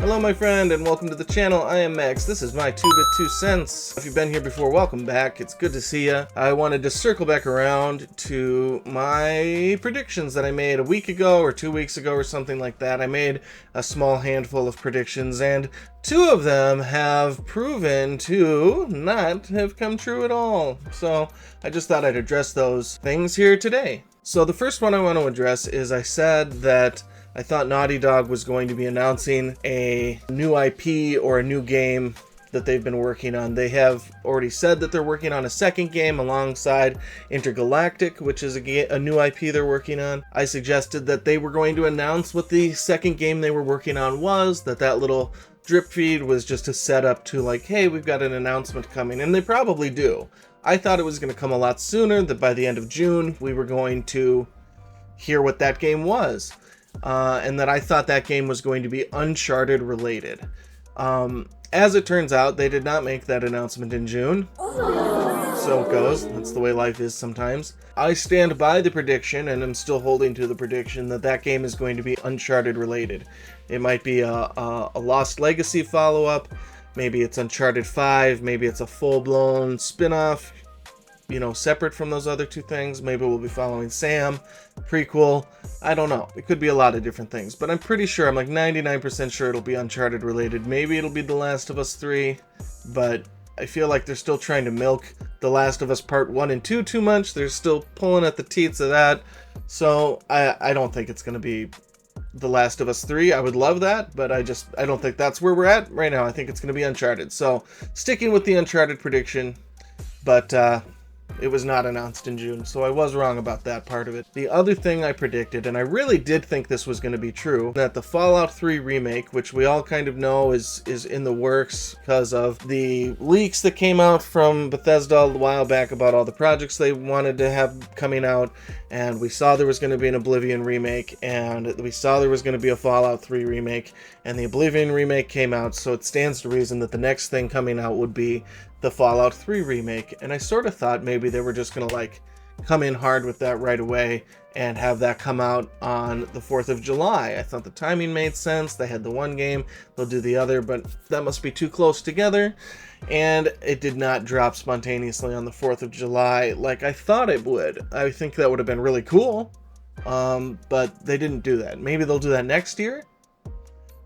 Hello my friend and welcome to the channel. I am Max. This is my 2-bit 2 cents. If you've been here before, welcome back. It's good to see ya. I wanted to circle back around to my predictions that I made a week ago or 2 weeks ago or something like that. I made a small handful of predictions and 2 of them have proven to not have come true at all. So I just thought I'd address those things here today. So the first one I want to address is I said that I thought Naughty Dog was going to be announcing a new IP or a new game that they've been working on. They have already said that they're working on a second game alongside Intergalactic, which is a new IP they're working on. I suggested that they were going to announce what the second game they were working on was, that little drip feed was just a setup to like, hey, we've got an announcement coming, and they probably do. I thought it was going to come a lot sooner, that by the end of June we were going to hear what that game was. And that I thought that game was going to be Uncharted related. As it turns out, they did not make that announcement in June. So it goes. That's the way life is sometimes. I stand by the prediction, and I'm still holding to the prediction that that game is going to be Uncharted related. It might be a Lost Legacy follow-up. Maybe it's Uncharted 5. Maybe it's a full-blown spin-off, you know, separate from those other 2 things. Maybe we'll be following Sam, prequel. I don't know. It could be a lot of different things, but I'm pretty sure, I'm like 99% sure it'll be Uncharted related. Maybe it'll be The Last of Us 3, but I feel like they're still trying to milk The Last of Us Part 1 and 2 too much. They're still pulling at the teats of that. So I don't think it's going to be The Last of Us 3. I would love that, but I don't think that's where we're at right now. I think it's going to be Uncharted. So sticking with the Uncharted prediction, but it was not announced in June, so I was wrong about that part of it. The other thing I predicted, and I really did think this was going to be true, that the Fallout 3 remake, which we all kind of know is in the works because of the leaks that came out from Bethesda a while back about all the projects they wanted to have coming out, and we saw there was going to be an Oblivion remake, and we saw there was going to be a Fallout 3 remake, and the Oblivion remake came out, so it stands to reason that the next thing coming out would be the Fallout 3 remake, and I sort of thought maybe they were just gonna like come in hard with that right away and have that come out on the 4th of July. I thought the timing made sense. They had the one game, they'll do the other, but that must be too close together, and it did not drop spontaneously on the 4th of July like I thought it would. I think that would have been really cool, but they didn't do that. Maybe they'll do that next year.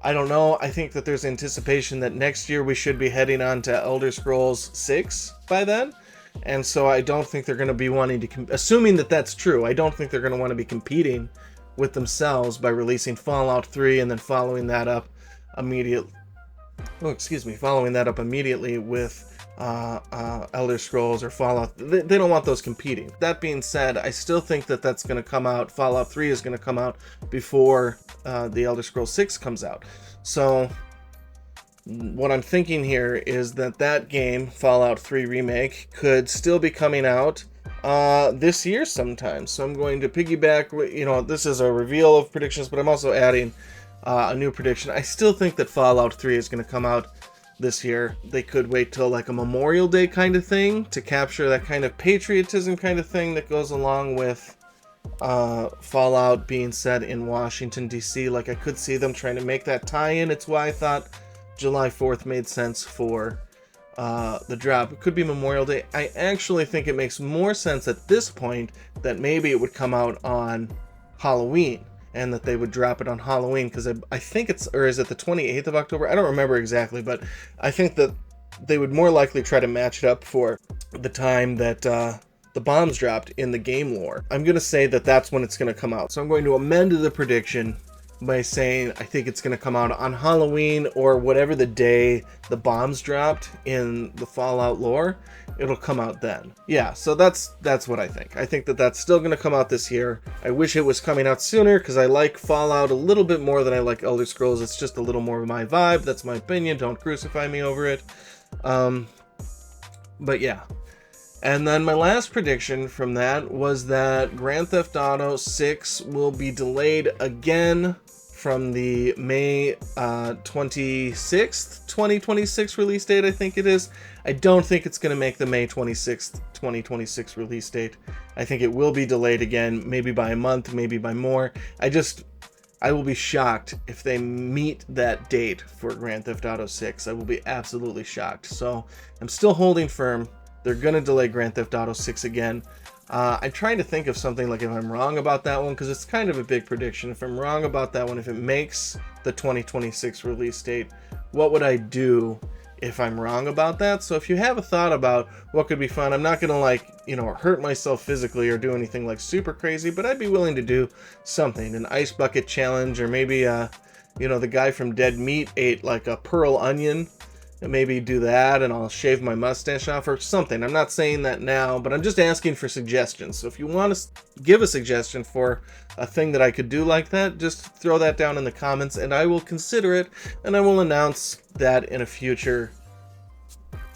I don't know. I think that there's anticipation that next year we should be heading on to Elder Scrolls 6 by then. And so I don't think they're going to be wanting to, assuming that that's true, I don't think they're going to want to be competing with themselves by releasing Fallout 3 and then following that up immediately with Elder Scrolls or Fallout. They don't want those competing. That being said, I still think that that's going to come out. Fallout 3 is going to come out before the Elder Scrolls 6 comes out. So what I'm thinking here is that game, Fallout 3 Remake, could still be coming out this year sometime. So I'm going to piggyback, you know, this is a reveal of predictions, but I'm also adding a new prediction. I still think that Fallout 3 is going to come out this year. They could wait till like a Memorial Day kind of thing to capture that kind of patriotism kind of thing that goes along with Fallout being set in Washington, D.C. Like I could see them trying to make that tie-in. It's why I thought July 4th made sense for the drop. It could be Memorial Day. I actually think it makes more sense at this point that maybe it would come out on Halloween, and that they would drop it on Halloween, because I think it's, or is it the 28th of October? I don't remember exactly, but I think that they would more likely try to match it up for the time that the bombs dropped in the game lore. I'm going to say that that's when it's going to come out. So I'm going to amend the prediction by saying I think it's going to come out on Halloween or whatever the day the bombs dropped in the Fallout lore. It'll come out then. Yeah, so that's what I think. I think that that's still going to come out this year. I wish it was coming out sooner because I like Fallout a little bit more than I like Elder Scrolls. It's just a little more of my vibe. That's my opinion. Don't crucify me over it. But yeah. And then my last prediction from that was that Grand Theft Auto 6 will be delayed again from the May 26th, 2026 release date, I think it is. I don't think it's going to make the May 26th, 2026 release date. I think it will be delayed again, maybe by a month, maybe by more. I will be shocked if they meet that date for Grand Theft Auto 6. I will be absolutely shocked. So I'm still holding firm. They're going to delay Grand Theft Auto 6 again. I'm trying to think of something like if I'm wrong about that one, because it's kind of a big prediction. If I'm wrong about that one, if it makes the 2026 release date, what would I do if I'm wrong about that? So if you have a thought about what could be fun, I'm not gonna like, hurt myself physically or do anything like super crazy, but I'd be willing to do something, an ice bucket challenge, or maybe the guy from Dead Meat ate like a pearl onion, and maybe do that, and I'll shave my mustache off or something. I'm not saying that now, but I'm just asking for suggestions. So if you want to give a suggestion for a thing that I could do like that, just throw that down in the comments and I will consider it, and I will announce that in a future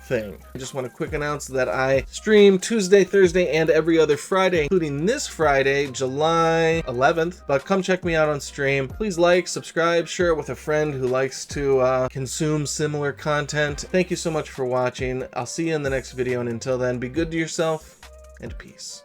thing. I just want to quick announce that I stream Tuesday, Thursday, and every other Friday, including this Friday, July 11th. But come check me out on stream. Please like, subscribe, share it with a friend who likes to consume similar content. Thank you so much for watching. I'll see you in the next video, and until then, be good to yourself, and peace.